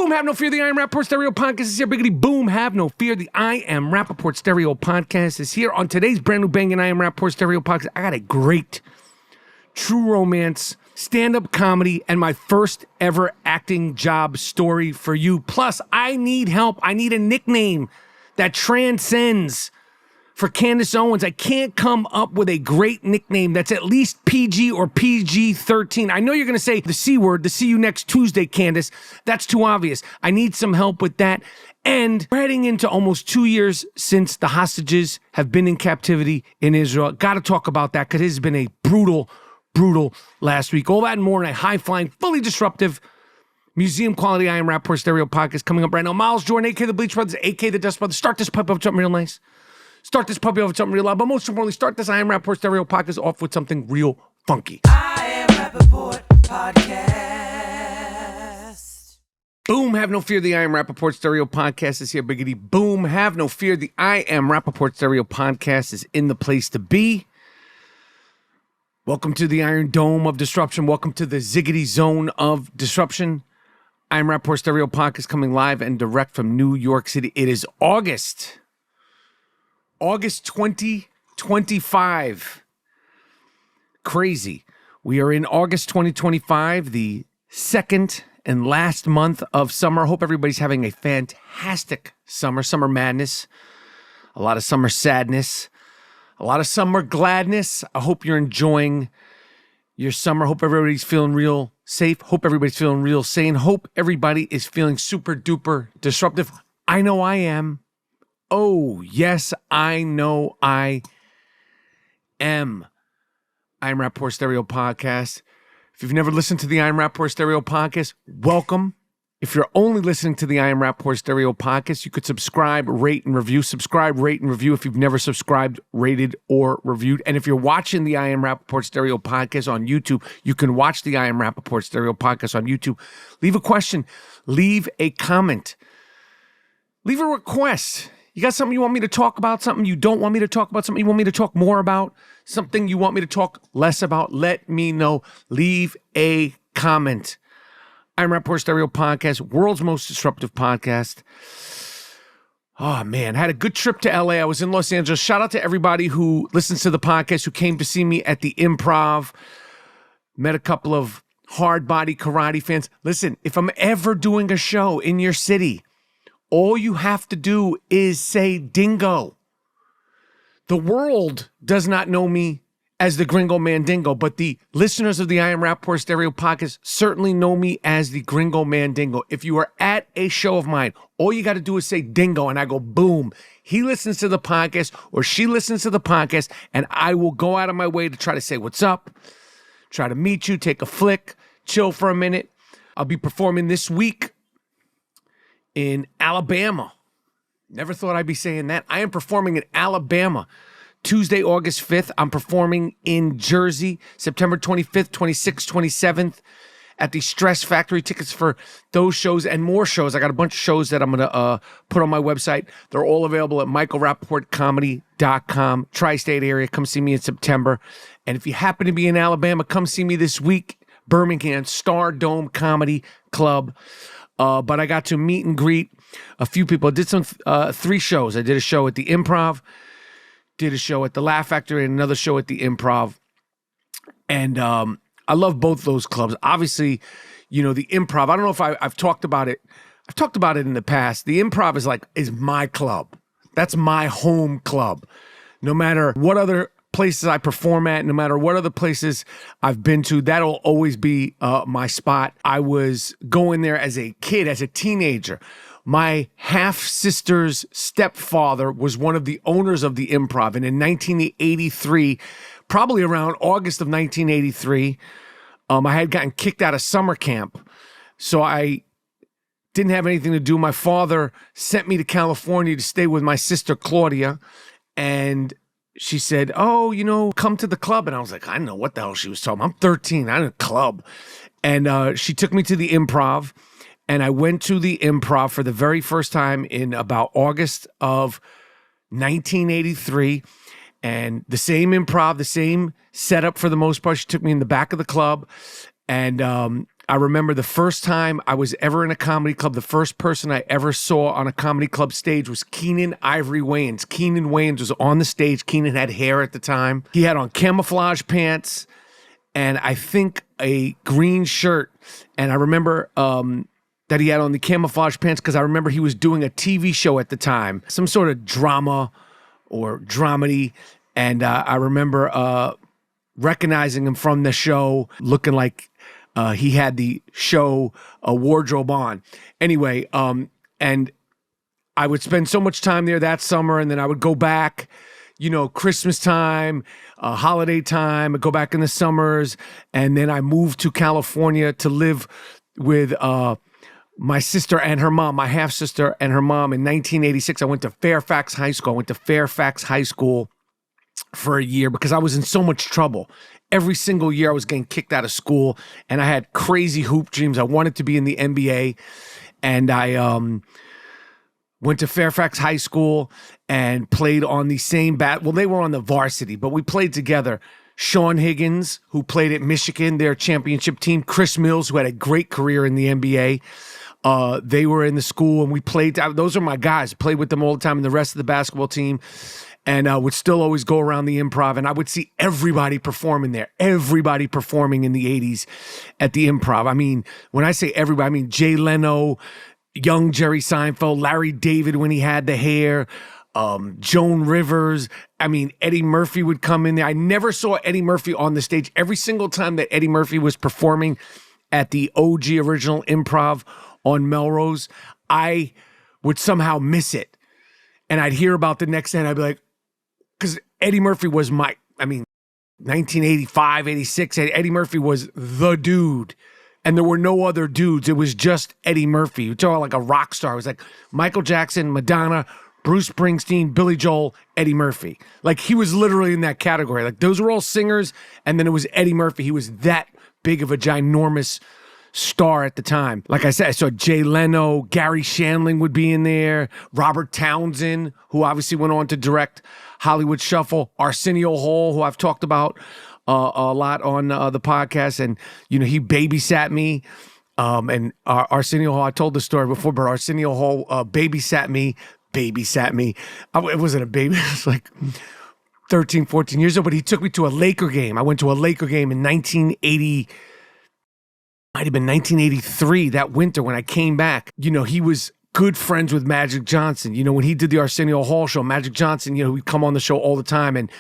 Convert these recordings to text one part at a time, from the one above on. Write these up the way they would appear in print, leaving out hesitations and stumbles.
Boom, have no fear. The I Am Rapaport Stereo Podcast is here. Biggity boom, have no fear. The I Am Rapaport Stereo Podcast is here. On today's brand new banging I Am Rapaport Stereo Podcast, I got a great true romance, stand-up comedy, and my first ever acting job story for you. Plus, I need help. I need a nickname that transcends for Candace Owens. I can't come up with a great nickname that's at least PG or PG-13. I know you're going to say the C word, the see you next Tuesday, Candace. That's too obvious. I need some help with that. And we're heading into almost 2 years since the hostages have been in captivity in Israel. Got to talk about that because it has been a brutal last week. All that and more in a high-flying, fully disruptive, museum quality I Am Rapaport Stereo Podcast coming up right now. Miles Jordan, a.k.a. the Bleach Brothers, a.k.a. the Dust Brothers. Start this puppy off with something real nice. Start this puppy off with something real loud. But most importantly, start this I Am Rapaport Stereo Podcast off with something real funky. I Am Rapaport Podcast. Boom, have no fear. The I Am Rapaport Stereo Podcast is here. Biggity boom, have no fear. The I Am Rapaport Stereo Podcast is in the place to be. Welcome to the Iron Dome of Disruption. Welcome to the Ziggity Zone of Disruption. I Am Rapaport Stereo Podcast coming live and direct from New York City. It is August 2025. Crazy. We are in August 2025, the second and last month of summer. Hope everybody's having a fantastic summer. Summer madness. A lot of summer sadness. A lot of summer gladness. I hope you're enjoying your summer. Hope everybody's feeling real safe. Hope everybody's feeling real sane. Hope everybody is feeling super duper disruptive. I know I am. Oh, yes, I know I am. I Am Rapaport Stereo Podcast. If you've never listened to the I Am Rapaport Stereo Podcast, welcome. If you're only listening to the I Am Rapaport Stereo Podcast, you could subscribe, rate, and review. Subscribe, rate, and review if you've never subscribed, rated, or reviewed. And if you're watching the I Am Rapaport Stereo Podcast on YouTube, you can watch the I Am Rapaport Stereo Podcast on YouTube. Leave a question. Leave a comment. Leave a request. You got something you want me to talk about, something you don't want me to talk about, something you want me to talk more about, something you want me to talk less about, let me know. Leave a comment. I Am Rapaport Stereo Podcast, world's most disruptive podcast. Oh, man, I had a good trip to LA. I was in Los Angeles. Shout out to everybody who listens to the podcast, who came to see me at the Improv. Met a couple of hard body karate fans. Listen, if I'm ever doing a show in your city, all you have to do is say dingo. The world does not know me as the Gringo Mandingo, but the listeners of the I Am Rapaport Stereo Podcast certainly know me as the Gringo Mandingo. If you are at a show of mine, all you got to do is say dingo, and I go, boom. He listens to the podcast, or she listens to the podcast, and I will go out of my way to try to say what's up, try to meet you, take a flick, chill for a minute. I'll be performing this week in Alabama. Never thought I'd be saying that. I am performing in Alabama Tuesday, August 5th. I'm performing in Jersey, September 25th, 26th, 27th at the Stress Factory. Tickets for those shows and more shows. I got a bunch of shows that I'm going to put on my website. They're all available at michaelrapaportcomedy.com. Tri-state area. Come see me in September. And if you happen to be in Alabama, come see me this week. Birmingham, Star Dome Comedy Club. But I got to meet and greet a few people. I did some 3 shows. I did a show at the Improv, did a show at the Laugh Factory, and another show at the Improv. And I love both those clubs. Obviously, you know, the Improv, I don't know if I've talked about it. I've talked about it in the past. The Improv is my club. That's my home club. No matter what other places I perform at, no matter what other places I've been to, that'll always be my spot. I was going there as a kid, as a teenager. My half-sister's stepfather was one of the owners of the Improv, and in 1983, probably around August of 1983, I had gotten kicked out of summer camp, so I didn't have anything to do. My father sent me to California to stay with my sister Claudia, and she said, oh, you know, come to the club. And I was like, I don't know what the hell she was talking about. I'm 13. I'm in a club. And she took me to the Improv. And I went to the Improv for the very first time in about August of 1983. And the same Improv, the same setup for the most part. She took me in the back of the club. And I remember the first time I was ever in a comedy club, the first person I ever saw on a comedy club stage was Keenan Ivory Wayans. Keenan Wayans was on the stage. Keenan had hair at the time. He had on camouflage pants and I think a green shirt. And I remember that he had on the camouflage pants because I remember he was doing a TV show at the time, some sort of drama or dramedy. And I remember recognizing him from the show, looking like he had the show wardrobe on. Anyway, and I would spend so much time there that summer, and then I would go back, Christmas time, holiday time, I'd go back in the summers, and then I moved to California to live with my sister and her mom, my half-sister and her mom in 1986. I went to Fairfax High School for a year because I was in so much trouble. Every single year I was getting kicked out of school and I had crazy hoop dreams. I wanted to be in the NBA and I went to Fairfax High School and played on the same well, they were on the varsity, but we played together. Sean Higgins, who played at Michigan, their championship team. Chris Mills, who had a great career in the NBA. They were in the school and we played. Those are my guys. Played with them all the time and the rest of the basketball team. And would still always go around the Improv, and I would see everybody performing there, everybody performing in the 80s at the Improv. I mean, when I say everybody, I mean Jay Leno, young Jerry Seinfeld, Larry David when he had the hair, Joan Rivers. I mean, Eddie Murphy would come in there. I never saw Eddie Murphy on the stage. Every single time that Eddie Murphy was performing at the OG original Improv on Melrose, I would somehow miss it. And I'd hear about the next day, and I'd be like, because Eddie Murphy was 1985, 86, Eddie Murphy was the dude. And there were no other dudes. It was just Eddie Murphy. You talk like a rock star. It was like Michael Jackson, Madonna, Bruce Springsteen, Billy Joel, Eddie Murphy. Like he was literally in that category. Like those were all singers. And then it was Eddie Murphy. He was that big of a ginormous star at the time. Like I said, I saw Jay Leno, Gary Shandling would be in there, Robert Townsend, who obviously went on to direct Hollywood Shuffle, Arsenio Hall, who I've talked about a lot on the podcast, and he babysat me. And Arsenio Hall, I told the story before, but Arsenio Hall babysat me. It wasn't a baby, it was like 13, 14 years old, but he took me to a Laker game. I went to a Laker game in 1980. Might have been 1983, that winter when I came back. He was good friends with Magic Johnson. When he did the Arsenio Hall show, Magic Johnson, he'd come on the show all the time. And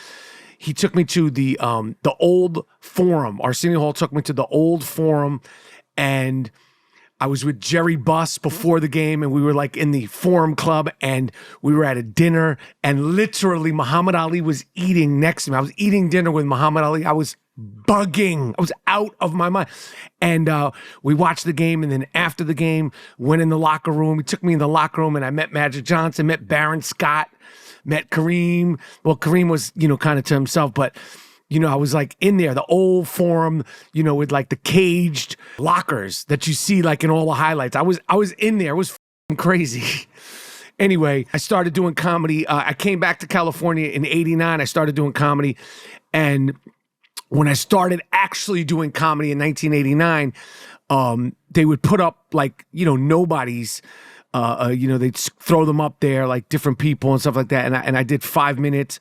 he took me to the old Forum. Arsenio Hall took me to the old Forum. And I was with Jerry Buss before the game. And we were like in the Forum Club. And we were at a dinner. And literally Muhammad Ali was eating next to me. I was eating dinner with Muhammad Ali. I was bugging. I was out of my mind. And we watched the game, and then after the game, went in the locker room. He took me in the locker room, and I met Magic Johnson, met Baron Scott, met Kareem. Well, Kareem was, kind of to himself, but, I was like in there, the old Forum, with like the caged lockers that you see like in all the highlights. I was in there. It was crazy. Anyway, I started doing comedy. I came back to California in 89. I started doing comedy, and when I started actually doing comedy in 1989, they would put up like, nobodies, they'd throw them up there, like different people and stuff like that. And I did 5 minutes,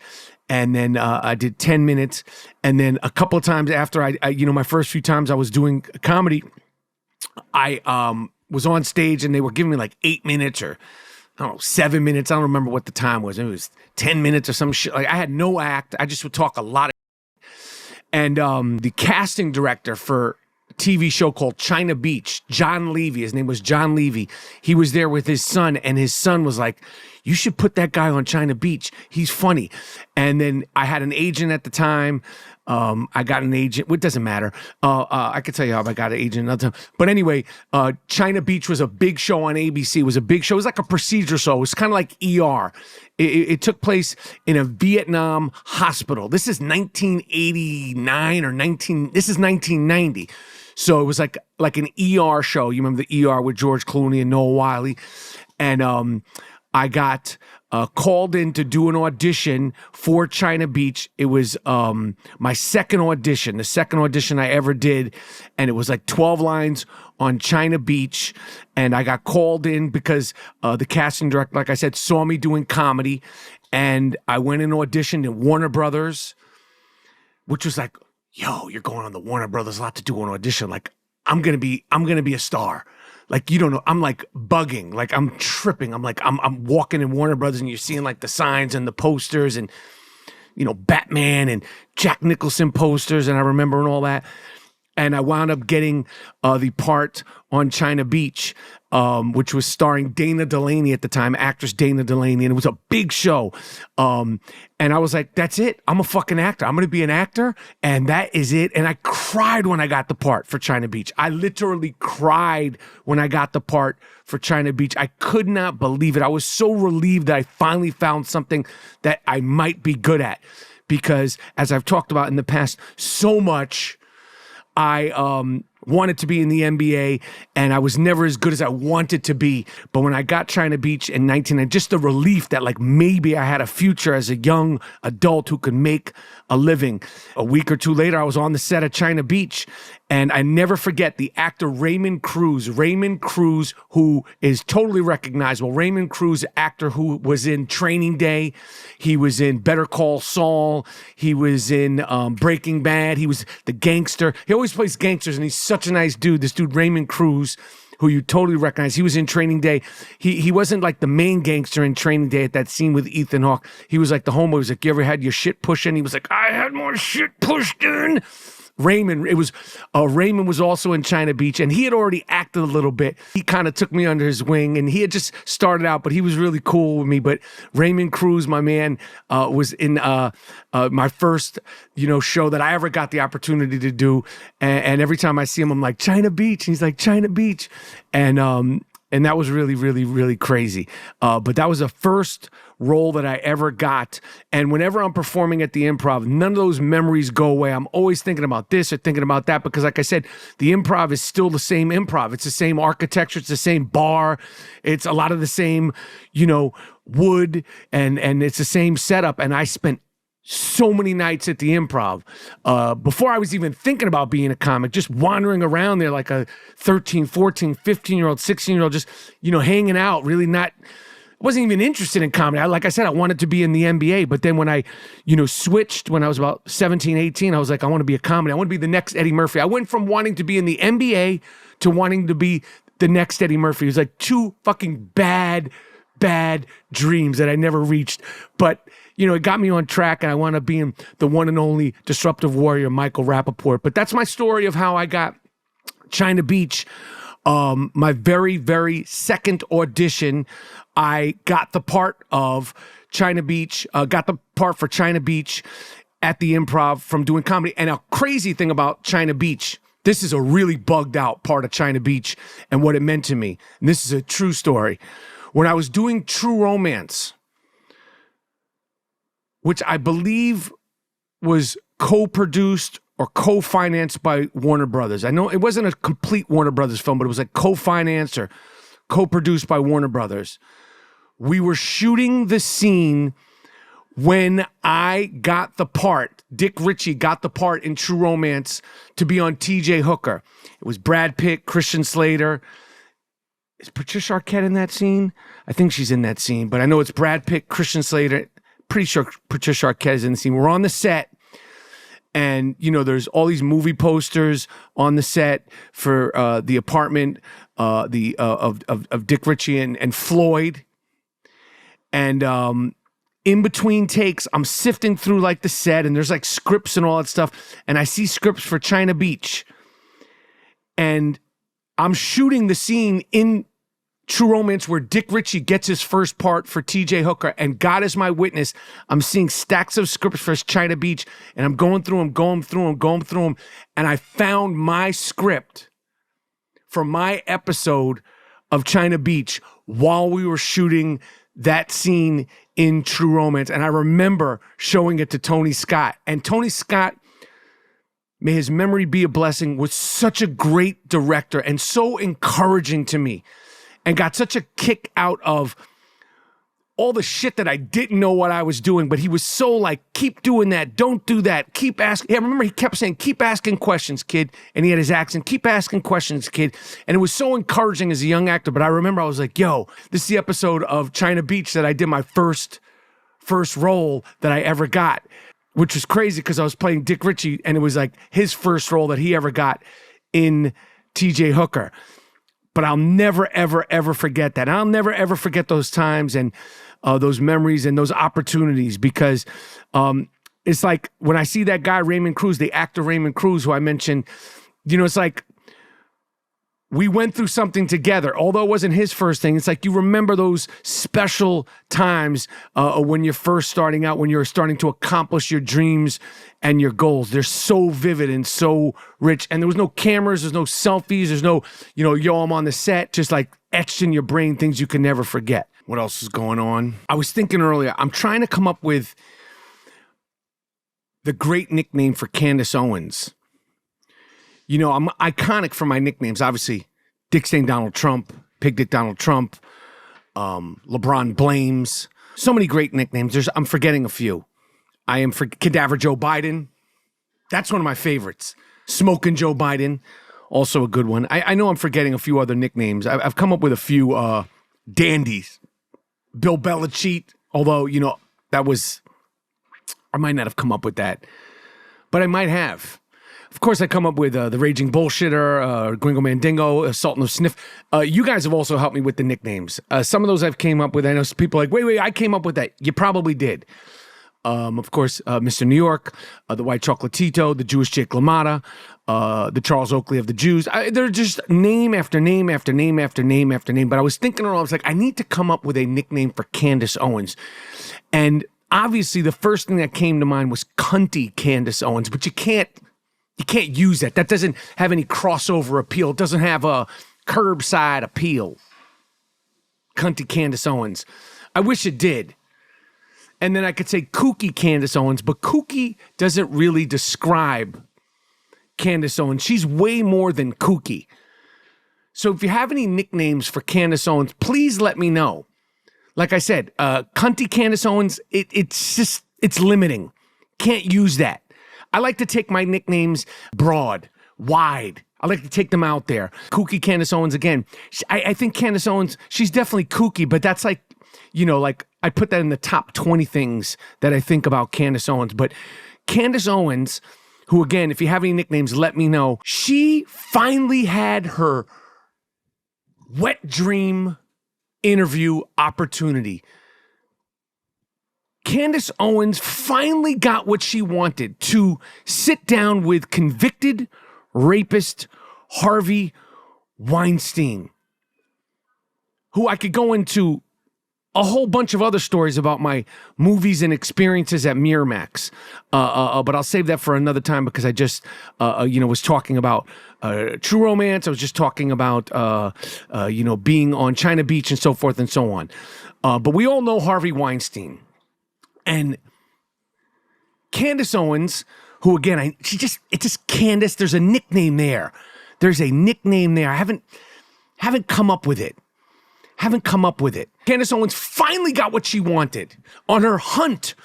and then I did 10 minutes. And then a couple of times after I my first few times I was doing comedy, I was on stage and they were giving me like 8 minutes or, I don't know, 7 minutes. I don't remember what the time was. It was 10 minutes or some shit. Like I had no act. I just would talk a lot of. And the casting director for a TV show called China Beach, John Levy, his name was John Levy. He was there with his son, and his son was like, you should put that guy on China Beach. He's funny. And then I had an agent at the time. I got an agent. It doesn't matter. I could tell you how I got an agent another time. But anyway, China Beach was a big show on ABC. It was a big show. It was like a procedure show. It was kind of like ER. It took place in a Vietnam hospital. This is 1989 or this is 1990. So it was like an ER show. You remember the ER with George Clooney and Noah Wyle. And I got called in to do an audition for China Beach. It was my second audition, the second audition I ever did. And it was like 12 lines on China Beach. And I got called in because the casting director, like I said, saw me doing comedy. And I went and auditioned at Warner Brothers, which was like, yo, you're going on the Warner Brothers lot to do an audition. Like, I'm gonna be a star. Like, you don't know, I'm like bugging, like I'm tripping. I'm walking in Warner Brothers and you're seeing like the signs and the posters and, you know, Batman and Jack Nicholson posters. And I remember and all that. And I wound up getting the part on China Beach, which was starring Dana Delaney at the time, actress Dana Delaney. And it was a big show. And I was like, that's it. I'm a fucking actor. I'm going to be an actor. And that is it. And I cried when I got the part for China Beach. I literally cried when I got the part for China Beach. I could not believe it. I was so relieved that I finally found something that I might be good at. Because as I've talked about in the past, so much I wanted to be in the NBA, and I was never as good as I wanted to be. But when I got China Beach in 1990, just the relief that like maybe I had a future as a young adult who could make a living. A week or two later, I was on the set of China Beach, and I never forget the actor Raymond Cruz, who is totally recognizable. Raymond Cruz, actor who was in Training Day. He was in Better Call Saul. He was in Breaking Bad. He was the gangster. He always plays gangsters, and he's such a nice dude. This dude, Raymond Cruz, who you totally recognize. He was in Training Day. He wasn't like the main gangster in Training Day at that scene with Ethan Hawke. He was like the homeboy. He was like, you ever had your shit pushed in? He was like, I had more shit pushed in. Raymond was also in China Beach, and he had already acted a little bit. He kind of took me under his wing, and he had just started out, but he was really cool with me. But Raymond Cruz, my man, was in my first, show that I ever got the opportunity to do. And every time I see him, I'm like, China Beach. And he's like, China Beach. And that was really, really, really crazy. But that was the first role that I ever got. And whenever I'm performing at the Improv, none of those memories go away. I'm always thinking about this or thinking about that because, like I said, the Improv is still the same Improv. It's the same architecture. It's the same bar. It's a lot of the same, wood, and it's the same setup. And I spent so many nights at the Improv before I was even thinking about being a comic, just wandering around there like a 13, 14, 15-year-old, 16-year-old, just, hanging out, really not, wasn't even interested in comedy. Like I said, I wanted to be in the NBA, but then when I, switched when I was about 17, 18, I was like, I want to be a comedy. I want to be the next Eddie Murphy. I went from wanting to be in the NBA to wanting to be the next Eddie Murphy. It was like two fucking bad dreams that I never reached. But, it got me on track, and I wound up being the one and only Disruptive Warrior, Michael Rapaport. But that's my story of how I got China Beach. My very, very second audition, I got the part of China Beach, got the part for China Beach at the Improv from doing comedy. And a crazy thing about China Beach, this is a really bugged out part of China Beach and what it meant to me. And this is a true story. When I was doing True Romance, which I believe was co-produced or co-financed by Warner Brothers. I know it wasn't a complete Warner Brothers film, but it was like co-financed or co-produced by Warner Brothers. We were shooting the scene when I got the part, Dick Ritchie got the part in True Romance to be on TJ Hooker. It was Brad Pitt, Christian Slater. Is Patricia Arquette in that scene? I think she's in that scene, but I know it's Brad Pitt, Christian Slater. Pretty sure Patricia Arquette is in the scene. We're on the set. And, there's all these movie posters on the set for the apartment of Dick Ritchie and Floyd. And in between takes, I'm sifting through like the set, and there's like scripts and all that stuff. And I see scripts for China Beach. And I'm shooting the scene in True Romance where Dick Ritchie gets his first part for TJ Hooker, and God is my witness, I'm seeing stacks of scripts for China Beach, and I'm going through them, and I found my script for my episode of China Beach while we were shooting that scene in True Romance. And I remember showing it to Tony Scott, and Tony Scott, may his memory be a blessing, was such a great director and so encouraging to me. And got such a kick out of all the shit that I didn't know what I was doing, but he was so like, keep doing that, don't do that, keep asking. Yeah, I remember he kept saying, keep asking questions, kid. And he had his accent, keep asking questions, kid. And it was so encouraging as a young actor. But I remember I was like, yo, this is the episode of China Beach that I did my first role that I ever got, which was crazy because I was playing Dick Ritchie and it was like his first role that he ever got in TJ Hooker. But I'll never, ever, ever forget that. I'll never, ever forget those times and those memories and those opportunities because it's like when I see that guy, Raymond Cruz, the actor Raymond Cruz, who I mentioned, you know, it's like we went through something together. Although it wasn't his first thing, it's like you remember those special times when you're first starting out, when you're starting to accomplish your dreams and your goals. They're so vivid and so rich. And there was no cameras, there's no selfies, there's no, you know, yo, I'm on the set, just like etched in your brain, things you can never forget. What else is going on? I was thinking earlier, I'm trying to come up with the great nickname for Candace Owens. You know, I'm iconic for my nicknames. Obviously, Dick Stain Donald Trump, Pig Dick Donald Trump, LeBron Blames. So many great nicknames. I'm forgetting a few. I am for Cadaver Joe Biden. That's one of my favorites. Smoking Joe Biden, also a good one. I know I'm forgetting a few other nicknames. I've come up with a few dandies. Bill Belichick, although, you know, I might not have come up with that, but I might have. Of course, I come up with the Raging Bullshitter, Gringo Mandingo, Sultan of Sniff. You guys have also helped me with the nicknames. Some of those I've came up with. I know people are like, wait, I came up with that. You probably did. Of course, Mr. New York, the White Chocolatito, the Jewish Jake LaMotta, the Charles Oakley of the Jews. They're just name after name after name after name after name. But I was thinking, I was like, I need to come up with a nickname for Candace Owens. And obviously, the first thing that came to mind was Cunty Candace Owens. But you can't use that. That doesn't have any crossover appeal. It doesn't have a curbside appeal. Cunty Candace Owens. I wish it did. And then I could say kooky Candace Owens, but kooky doesn't really describe Candace Owens. She's way more than kooky. So if you have any nicknames for Candace Owens, please let me know. Like I said, Cunty Candace Owens, it's limiting. Can't use that. I like to take my nicknames broad, wide. I like to take them out there. Kooky Candace Owens, again. I think Candace Owens, she's definitely kooky, but that's like, you know, like I put that in the top 20 things that I think about Candace Owens. But Candace Owens, who again, if you have any nicknames, let me know. She finally had her wet dream interview opportunity. Candace Owens finally got what she wanted, to sit down with convicted rapist Harvey Weinstein, who I could go into a whole bunch of other stories about my movies and experiences at Miramax. But I'll save that for another time because I just, was talking about True Romance. I was just talking about, being on China Beach and so forth and so on. But we all know Harvey Weinstein. And Candace Owens, who again, it's just Candace. There's a nickname there. I haven't come up with it. Candace Owens finally got what she wanted on her hunt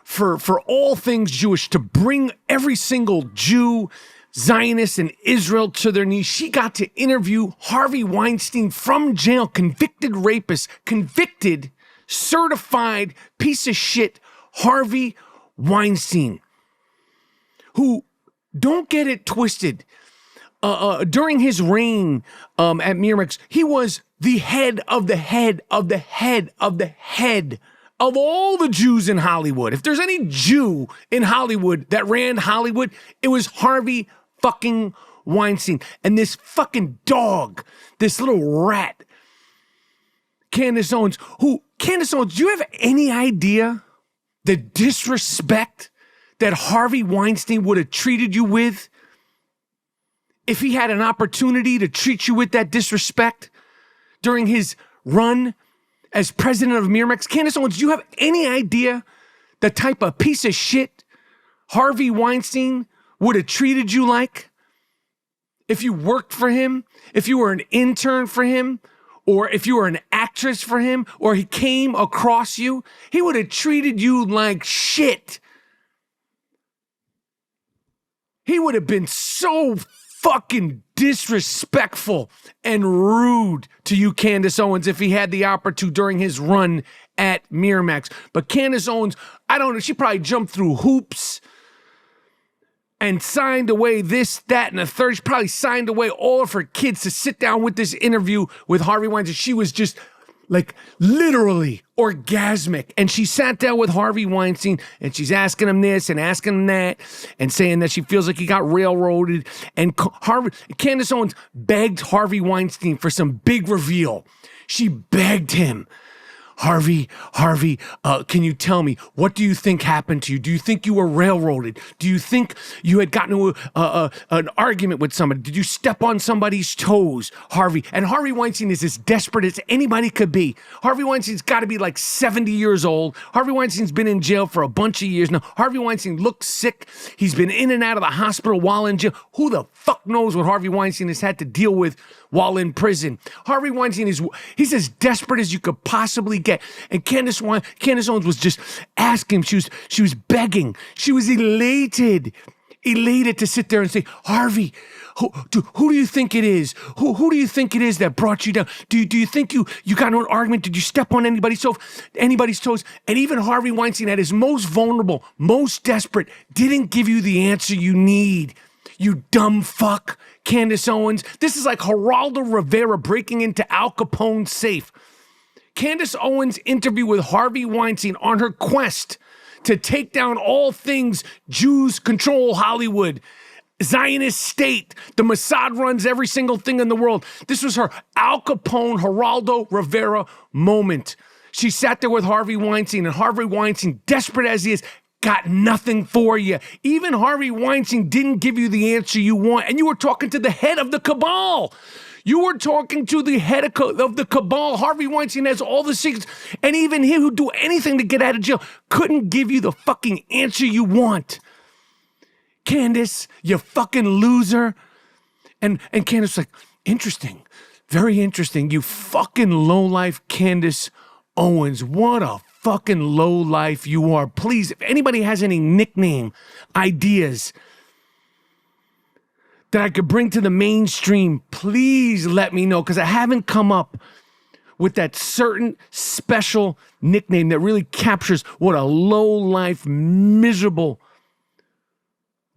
for all things Jewish, to bring every single Jew, Zionist, and Israel to their knees. She got to interview Harvey Weinstein from jail, convicted rapist, convicted, certified piece of shit Harvey Weinstein, who, don't get it twisted, during his reign at Miramax, he was the head of the head of the head of the head of all the Jews in Hollywood. If there's any Jew in Hollywood that ran Hollywood, it was Harvey fucking Weinstein. And this fucking dog, this little rat, Candace Owens, do you have any idea the disrespect that Harvey Weinstein would have treated you with if he had an opportunity to treat you with that disrespect during his run as president of Miramax? Candace Owens, do you have any idea the type of piece of shit Harvey Weinstein would have treated you like if you worked for him, if you were an intern for him, or if you were an actress for him, or he came across you, he would have treated you like shit. He would have been so fucking disrespectful and rude to you, Candace Owens, if he had the opportunity during his run at Miramax. But Candace Owens, I don't know, she probably jumped through hoops and signed away this, that, and the third. She probably signed away all of her kids to sit down with this interview with Harvey Weinstein. She was just like literally orgasmic. And she sat down with Harvey Weinstein and she's asking him this and asking him that and saying that she feels like he got railroaded. And Candace Owens begged Harvey Weinstein for some big reveal. She begged him. Harvey, can you tell me, what do you think happened to you? Do you think you were railroaded? Do you think you had gotten into an argument with somebody? Did you step on somebody's toes, Harvey? And Harvey Weinstein is as desperate as anybody could be. Harvey Weinstein's got to be like 70 years old. Harvey Weinstein's been in jail for a bunch of years now. Harvey Weinstein looks sick. He's been in and out of the hospital while in jail. Who the fuck knows what Harvey Weinstein has had to deal with while in prison? Harvey Weinstein he's as desperate as you could possibly get. And Candace Owens was just asking him. She was begging. She was elated to sit there and say, Harvey, who do you think it is? Who do you think it is that brought you down? Do you think you got into an argument? Did you step on anybody's toes? And even Harvey Weinstein, at his most vulnerable, most desperate, didn't give you the answer you need. You dumb fuck, Candace Owens. This is like Geraldo Rivera breaking into Al Capone's safe. Candace Owens' interview with Harvey Weinstein on her quest to take down all things Jews control Hollywood, Zionist state, the Mossad runs every single thing in the world. This was her Al Capone, Geraldo Rivera moment. She sat there with Harvey Weinstein, and Harvey Weinstein, desperate as he is, got nothing for you. Even Harvey Weinstein didn't give you the answer you want, and you were talking to the head of the cabal. You were talking to the head of the cabal. Harvey Weinstein has all the secrets, and even he who'd do anything to get out of jail couldn't give you the fucking answer you want. Candace, you fucking loser. And Candace was like, interesting, very interesting. You fucking lowlife Candace Owens. What a fucking lowlife you are. Please, if anybody has any nickname ideas that I could bring to the mainstream, please let me know, because I haven't come up with that certain special nickname that really captures what a low-life, miserable,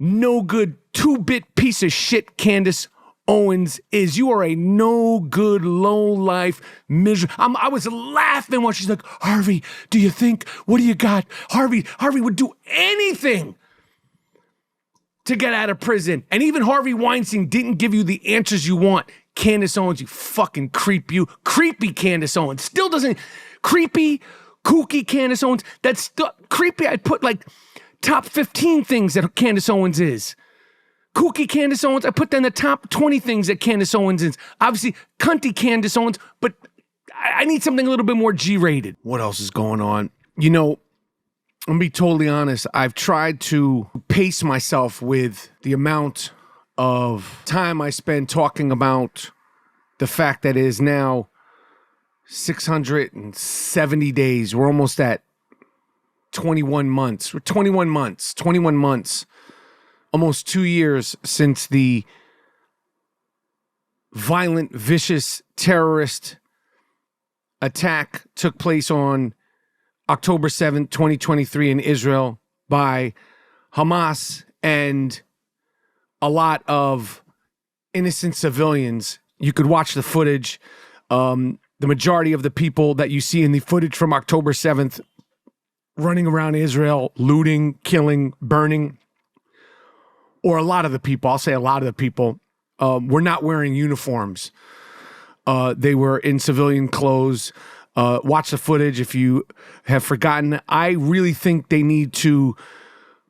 no-good, two-bit piece of shit Candace Owens is. You are a no-good, low-life, miserable. I was laughing while she's like, Harvey, do you think, what do you got? Harvey would do anything to get out of prison. And even Harvey Weinstein didn't give you the answers you want. Candace Owens, you fucking creep, you. Creepy Candace Owens. Still doesn't, creepy, kooky Candace Owens. That's still, creepy, I'd put like top 15 things that Candace Owens is. Kooky Candace Owens, I put that in the top 20 things that Candace Owens is. Obviously, cunty Candace Owens, but I need something a little bit more G-rated. What else is going on? You know, I'm gonna be totally honest. I've tried to pace myself with the amount of time I spend talking about the fact that it is now 670 days. We're almost at 21 months. We're 21 months, almost 2 years since the violent, vicious terrorist attack took place on October 7th, 2023 in Israel by Hamas and a lot of innocent civilians. You could watch the footage. The majority of the people that you see in the footage from October 7th running around Israel, looting, killing, burning, or a lot of the people, I'll say a lot of the people, were not wearing uniforms. They were in civilian clothes. Watch the footage if you have forgotten. I really think they need to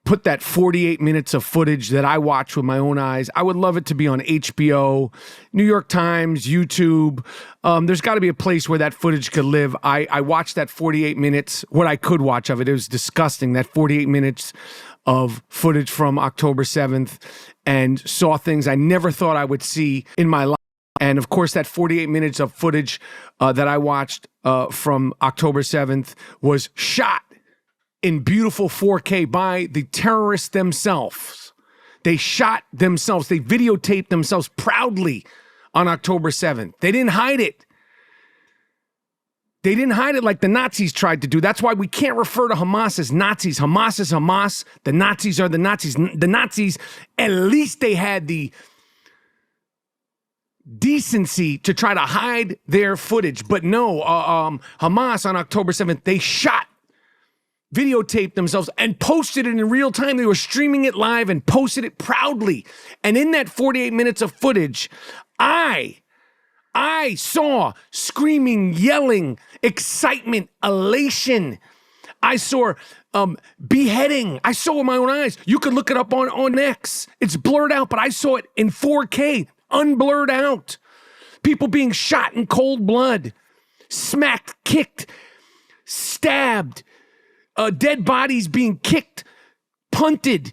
put that 48 minutes of footage that I watched with my own eyes. I would love it to be on HBO, New York Times, YouTube. There's got to be a place where that footage could live. I watched that 48 minutes, what I could watch of it. It was disgusting, that 48 minutes of footage from October 7th, and saw things I never thought I would see in my life. And of course, that 48 minutes of footage that I watched from October 7th was shot in beautiful 4K by the terrorists themselves. They shot themselves. They videotaped themselves proudly on October 7th. They didn't hide it. They didn't hide it like the Nazis tried to do. That's why we can't refer to Hamas as Nazis. Hamas is Hamas. The Nazis are the Nazis. The Nazis, at least they had the decency to try to hide their footage. But no, Hamas on October 7th, they shot, videotaped themselves and posted it in real time. They were streaming it live and posted it proudly. And in that 48 minutes of footage, I saw screaming, yelling, excitement, elation. I saw beheading. I saw with my own eyes. You could look it up on X. It's blurred out, but I saw it in 4K, unblurred out. People being shot in cold blood, smacked, kicked, stabbed, dead bodies being kicked, punted,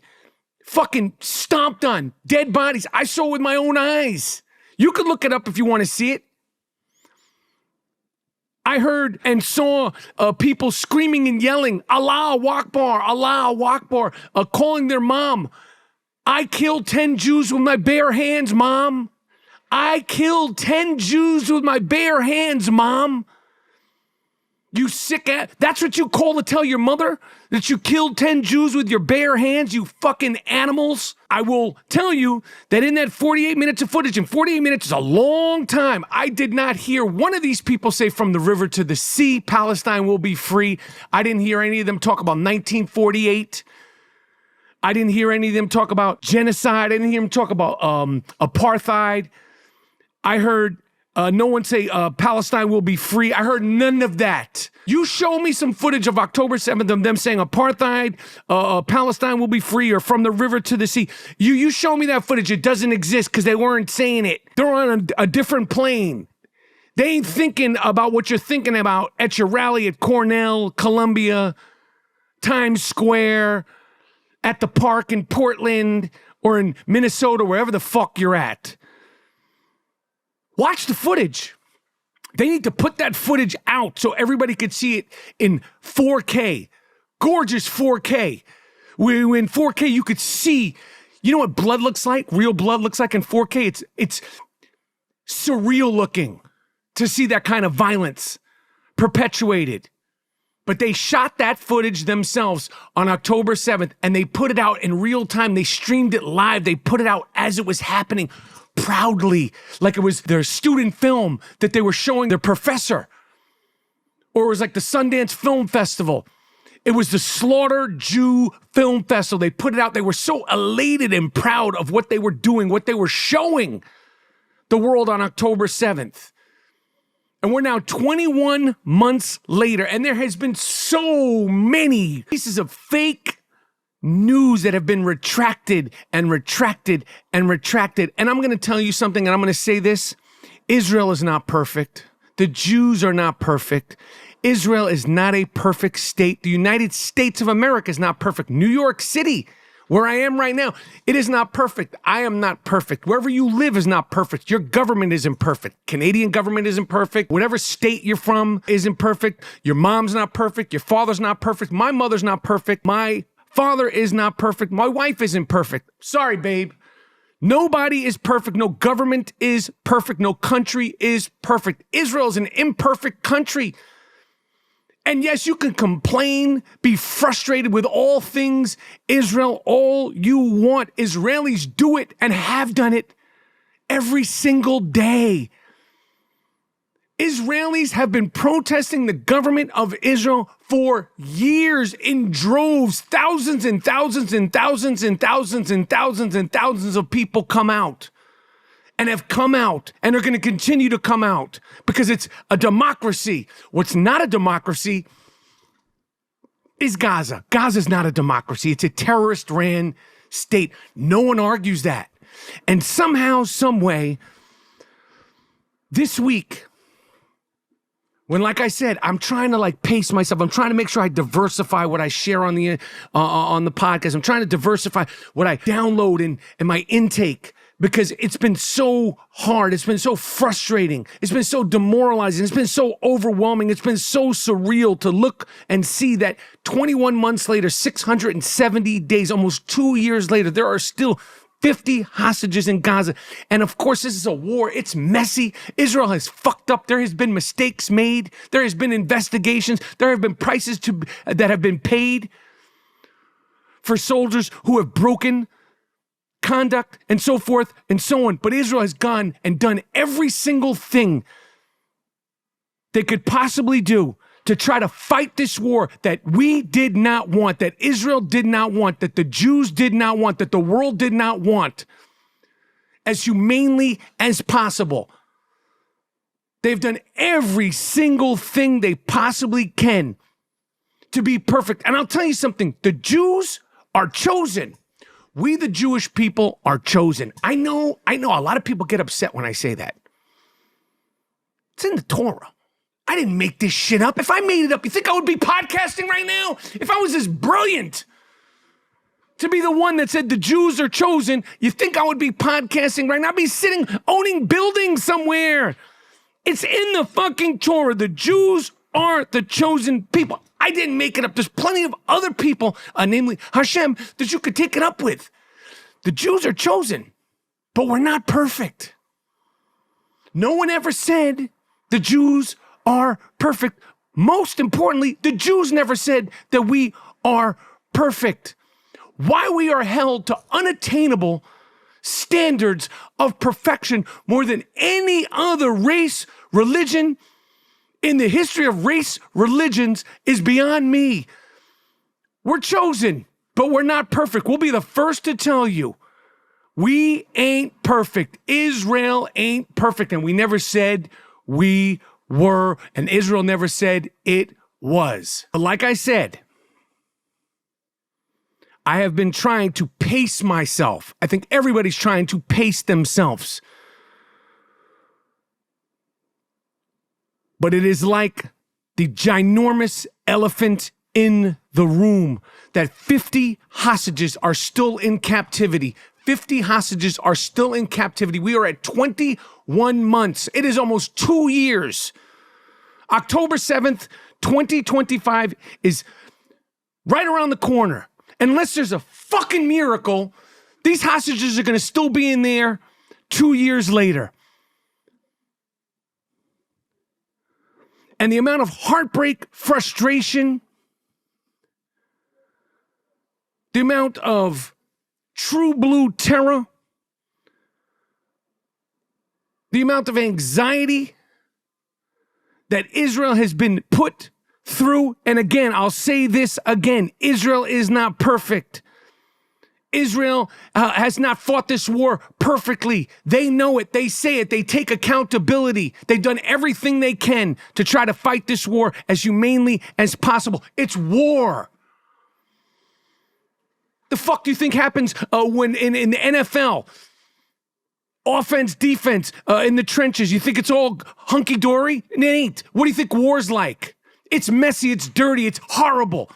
fucking stomped on, dead bodies. I saw it with my own eyes. You could look it up if you want to see it. I heard and saw people screaming and yelling, Allah Akbar, Allah Akbar, calling their mom. I killed 10 Jews with my bare hands, Mom. I killed 10 Jews with my bare hands, Mom. You sick ass. That's what you call to tell your mother? That you killed 10 Jews with your bare hands, you fucking animals? I will tell you that in that 48 minutes of footage, and 48 minutes is a long time, I did not hear one of these people say from the river to the sea, Palestine will be free. I didn't hear any of them talk about 1948. I didn't hear any of them talk about genocide. I didn't hear them talk about apartheid. I heard no one say Palestine will be free. I heard none of that. You show me some footage of October 7th of them saying apartheid, Palestine will be free, or from the river to the sea. You show me that footage. It doesn't exist because they weren't saying it. They're on a different plane. They ain't thinking about what you're thinking about at your rally at Cornell, Columbia, Times Square, at the park in Portland, or in Minnesota, wherever the fuck you're at. Watch the footage. They need to put that footage out so everybody could see it in 4K. Gorgeous 4K. In 4K, you could see, you know what blood looks like? Real blood looks like in 4K? It's surreal looking to see that kind of violence perpetuated. But they shot that footage themselves on October 7th, and they put it out in real time. They streamed it live. They put it out as it was happening, proudly, like it was their student film that they were showing their professor. Or it was like the Sundance Film Festival. It was the Slaughter Jew Film Festival. They put it out. They were so elated and proud of what they were doing, what they were showing the world on October 7th. And we're now 21 months later, and there has been so many pieces of fake news that have been retracted and retracted and retracted. And I'm going to tell you something, and I'm going to say this. Israel is not perfect. The Jews are not perfect. Israel is not a perfect state. The United States of America is not perfect. New York City, where I am right now, it is not perfect. I am not perfect. Wherever you live is not perfect. Your government isn't perfect. Canadian government isn't perfect. Whatever state you're from isn't perfect. Your mom's not perfect. Your father's not perfect. My mother's not perfect. My father is not perfect. My wife isn't perfect. Sorry, babe. Nobody is perfect. No government is perfect. No country is perfect. Israel is an imperfect country. And yes, you can complain, be frustrated with all things Israel, all you want. Israelis do it and have done it every single day. Israelis have been protesting the government of Israel for years in droves. Thousands and thousands and thousands and thousands and thousands and thousands of people come out and have come out and are going to continue to come out because it's a democracy. What's not a democracy is Gaza. Gaza's not a democracy. It's a terrorist-ran state. No one argues that. And somehow, some way, this week, when, like I said, I'm trying to pace myself. I'm trying to make sure I diversify what I share on the podcast. I'm trying to diversify what I download and my intake, because it's been so hard. It's been so frustrating. It's been so demoralizing. It's been so overwhelming. It's been so surreal to look and see that 21 months later, 670 days, almost 2 years later, there are still 50 hostages in Gaza. And of course, this is a war. It's messy. Israel has fucked up. There has been mistakes made. There has been investigations. There have been prices that have been paid for soldiers who have broken conduct and so forth and so on. But Israel has gone and done every single thing they could possibly do to try to fight this war that we did not want, that Israel did not want, that the Jews did not want, that the world did not want, as humanely as possible. They've done every single thing they possibly can to be perfect. And I'll tell you something, the Jews are chosen. We, the Jewish people, are chosen. I know, a lot of people get upset when I say that. It's in the Torah. I didn't make this shit up. If I made it up, you think I would be podcasting right now? If I was this brilliant to be the one that said the Jews are chosen, you think I would be podcasting right now? I'd be sitting, owning buildings somewhere. It's in the fucking Torah. The Jews are the chosen people. I didn't make it up. There's plenty of other people, namely Hashem, that you could take it up with. The Jews are chosen, but we're not perfect. No one ever said the Jews are perfect. Most importantly, the Jews never said that we are perfect. Why we are held to unattainable standards of perfection more than any other race, religion, in the history of race religions is beyond me. We're chosen, but we're not perfect. We'll be the first to tell you, we ain't perfect. Israel ain't perfect. And we never said we were, and Israel never said it was. But like I said, I have been trying to pace myself. I think everybody's trying to pace themselves. But it is like the ginormous elephant in the room that 50 hostages are still in captivity. 50 hostages are still in captivity. We are at 21 months. It is almost 2 years. October 7th, 2025 is right around the corner. Unless there's a fucking miracle, these hostages are going to still be in there 2 years later. And the amount of heartbreak, frustration, the amount of true blue terror, the amount of anxiety that Israel has been put through. And again, I'll say this again, Israel is not perfect. Israel has not fought this war perfectly. They know it. They say it. They take accountability. They've done everything they can to try to fight this war as humanely as possible. It's war. The fuck do you think happens when in the NFL? Offense, defense, in the trenches. You think it's all hunky-dory? It ain't. What do you think war's like? It's messy. It's dirty. It's horrible.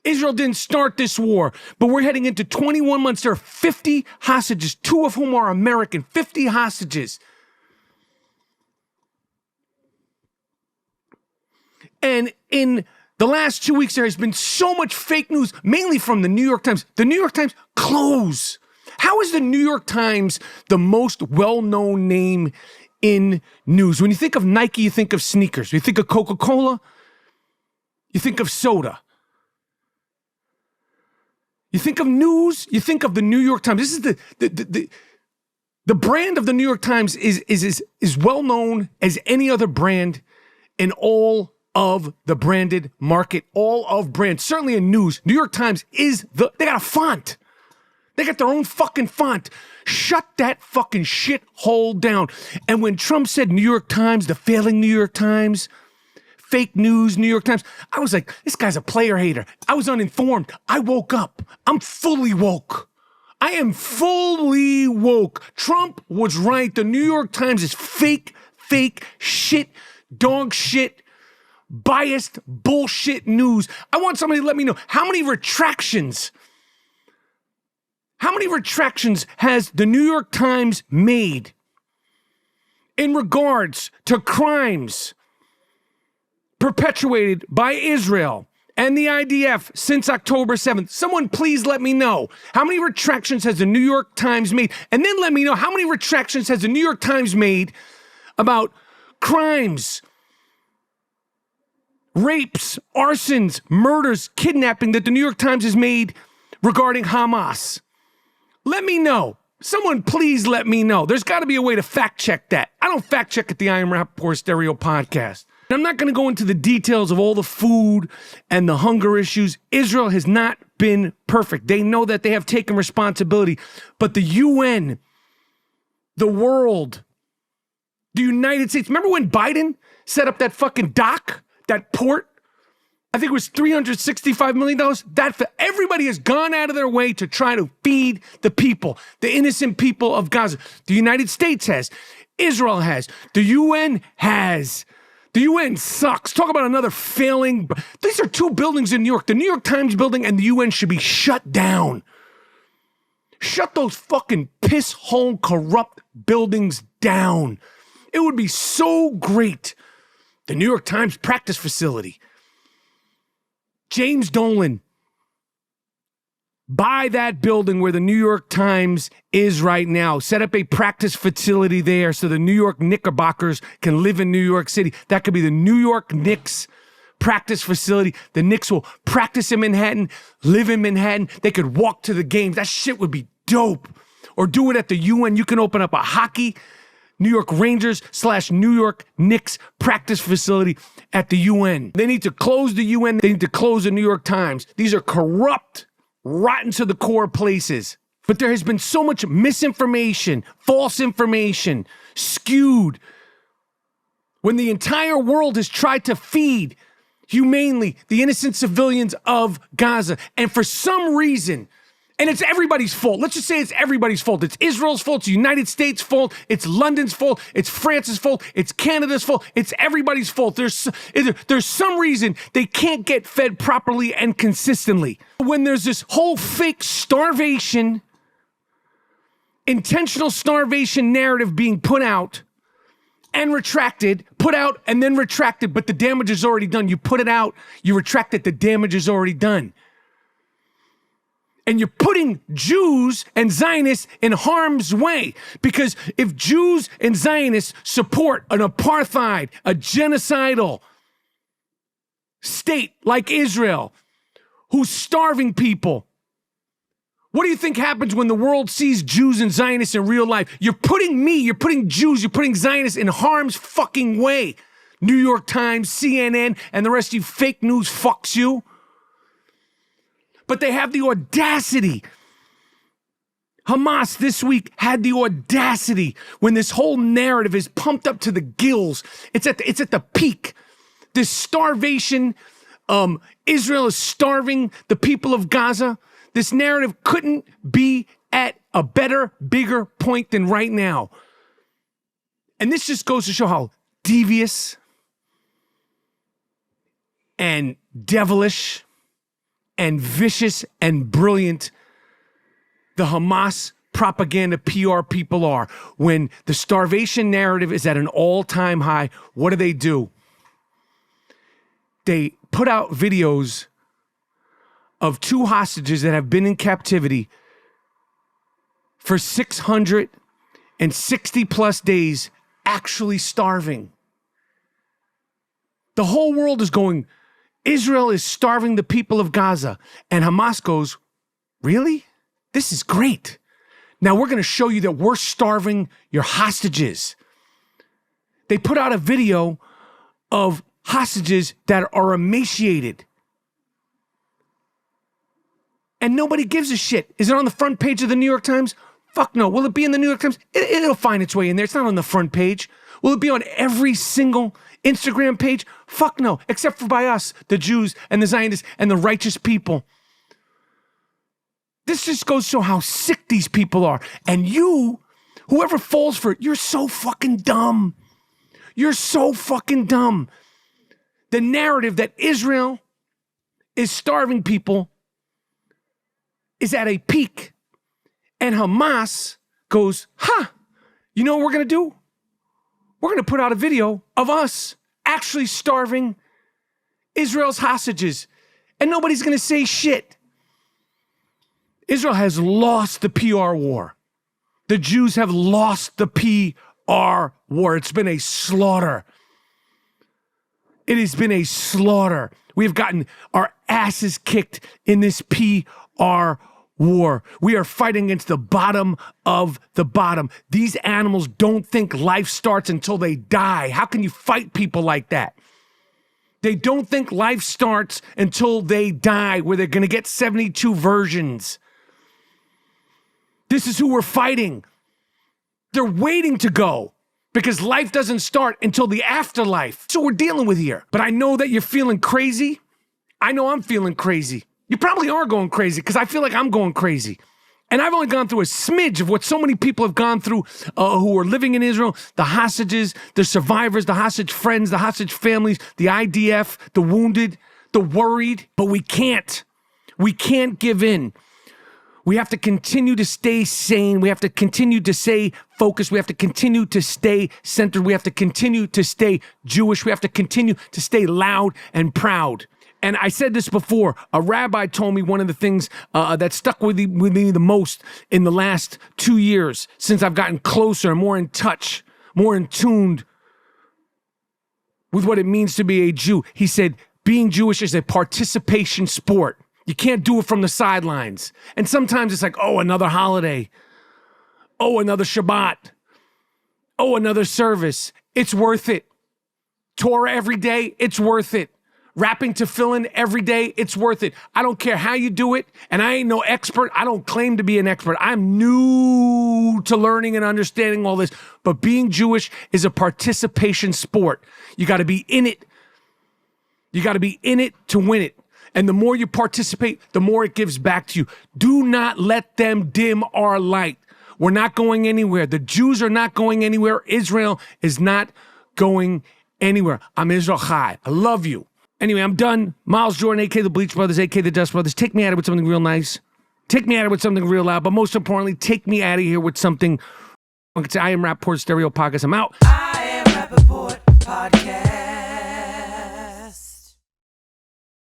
Israel didn't start this war, but we're heading into 21 months. There are 50 hostages, 2 of whom are American, 50 hostages. And in the last 2 weeks, there has been so much fake news, mainly from the New York Times. The New York Times, close. How is the New York Times the most well-known name in news? When you think of Nike, you think of sneakers. You think of Coca-Cola, you think of soda. You think of news, you think of the New York Times. This is the brand of the New York Times is well known as any other brand in all of the branded market, all of brands, certainly in news. New York Times they got a font. They got their own fucking font. Shut that fucking shithole down. And when Trump said New York Times, the failing New York Times, fake news, New York Times, I was like, this guy's a player hater. I was uninformed. I woke up. I'm fully woke. I am fully woke. Trump was right. The New York Times is fake shit, dog shit, biased bullshit news. I want somebody to let me know how many retractions How many retractions has the New York Times made in regards to crimes perpetuated by Israel and the IDF since October 7th? Someone please let me know. How many retractions has the New York Times made? And then let me know how many retractions has the New York Times made about crimes, rapes, arsons, murders, kidnapping that the New York Times has made regarding Hamas. Let me know. Someone please let me know. There's got to be a way to fact check that. I don't fact check at the I AM Rapaport Stereo podcast. I'm not going to go into the details of all the food and the hunger issues. Israel has not been perfect. They know that they have taken responsibility. But the UN, the world, the United States. Remember when Biden set up that fucking dock, that port? I think it was $365 million. Everybody has gone out of their way to try to feed the people, the innocent people of Gaza. The United States has. Israel has. The UN has. The UN sucks. Talk about another failing. These are two buildings in New York. The New York Times building and the UN should be shut down. Shut those fucking piss-hole, corrupt buildings down. It would be so great. The New York Times practice facility. James Dolan, buy that building where the New York Times is right now. Set up a practice facility there so the New York Knickerbockers can live in New York City. That could be the New York Knicks practice facility. The Knicks will practice in Manhattan, live in Manhattan. They could walk to the games. That shit would be dope. Or do it at the UN. You can open up a hockey New York Rangers / New York Knicks practice facility at the UN. They need to close the UN. They need to close the New York Times. These are corrupt, rotten to the core places. But there has been so much misinformation, false information, skewed. When the entire world has tried to feed humanely the innocent civilians of Gaza. And for some reason, and it's everybody's fault. Let's just say it's everybody's fault. It's Israel's fault. It's the United States' fault. It's London's fault. It's France's fault. It's Canada's fault. It's everybody's fault. There's some reason they can't get fed properly and consistently. When there's this whole fake starvation, intentional starvation narrative being put out and retracted, put out and then retracted, but the damage is already done. You put it out, you retract it, the damage is already done. And you're putting Jews and Zionists in harm's way. Because if Jews and Zionists support an apartheid, a genocidal state like Israel, who's starving people, what do you think happens when the world sees Jews and Zionists in real life? You're putting Jews, you're putting Zionists in harm's fucking way. New York Times, CNN, and the rest of you fake news fucks you. But they have the audacity. Hamas this week had the audacity when this whole narrative is pumped up to the gills. It's at the peak. This starvation, Israel is starving the people of Gaza. This narrative couldn't be at a better, bigger point than right now. And this just goes to show how devious and devilish and vicious and brilliant the Hamas propaganda PR people are. When the starvation narrative is at an all-time high, what do? They put out videos of 2 hostages that have been in captivity for 660 plus days, actually starving. The whole world is going, Israel is starving the people of Gaza. And Hamas goes, really? This is great. Now we're going to show you that we're starving your hostages. They put out a video of hostages that are emaciated. And nobody gives a shit. Is it on the front page of the New York Times? Fuck no. Will it be in the New York Times? It'll find its way in there. It's not on the front page. Will it be on every single Instagram page? Fuck no. Except for by us, the Jews and the Zionists and the righteous people. This just goes to show how sick these people are. And you, whoever falls for it, you're so fucking dumb. You're so fucking dumb. The narrative that Israel is starving people is at a peak. And Hamas goes, you know what we're going to do? We're going to put out a video of us actually starving Israel's hostages. And nobody's going to say shit. Israel has lost the PR war. The Jews have lost the PR war. It's been a slaughter. It has been a slaughter. We have gotten our asses kicked in this PR war. We are fighting against the bottom of the bottom. These animals don't think life starts until they die. How can you fight people like that? They don't think life starts until they die, where they're going to get 72 versions. This is who we're fighting. They're waiting to go because life doesn't start until the afterlife. So we're dealing with here. But I know that you're feeling crazy. I know I'm feeling crazy. You probably are going crazy because I feel like I'm going crazy. And I've only gone through a smidge of what so many people have gone through who are living in Israel, the hostages, the survivors, the hostage friends, the hostage families, the IDF, the wounded, the worried. But we can't. We can't give in. We have to continue to stay sane. We have to continue to stay focused. We have to continue to stay centered. We have to continue to stay Jewish. We have to continue to stay loud and proud. And I said this before, a rabbi told me one of the things that stuck with me the most in the last 2 years, since I've gotten closer and more in touch, more in tuned with what it means to be a Jew. He said, being Jewish is a participation sport. You can't do it from the sidelines. And sometimes it's like, oh, another holiday. Oh, another Shabbat. Oh, another service. It's worth it. Torah every day, it's worth it. Rapping tefillin every day, it's worth it. I don't care how you do it, and I ain't no expert. I don't claim to be an expert. I'm new to learning and understanding all this, but being Jewish is a participation sport. You got to be in it. You got to be in it to win it. And the more you participate, the more it gives back to you. Do not let them dim our light. We're not going anywhere. The Jews are not going anywhere. Israel is not going anywhere. I'm Israel Chai. I love you. Anyway, I'm done. Miles Jordan, a.k.a. the Bleach Brothers, a.k.a. the Dust Brothers. Take me at it with something real nice. Take me at it with something real loud. But most importantly, take me out of here with something. I Am Rapaport Stereo Podcast. I'm out. I Am Rapaport Podcast.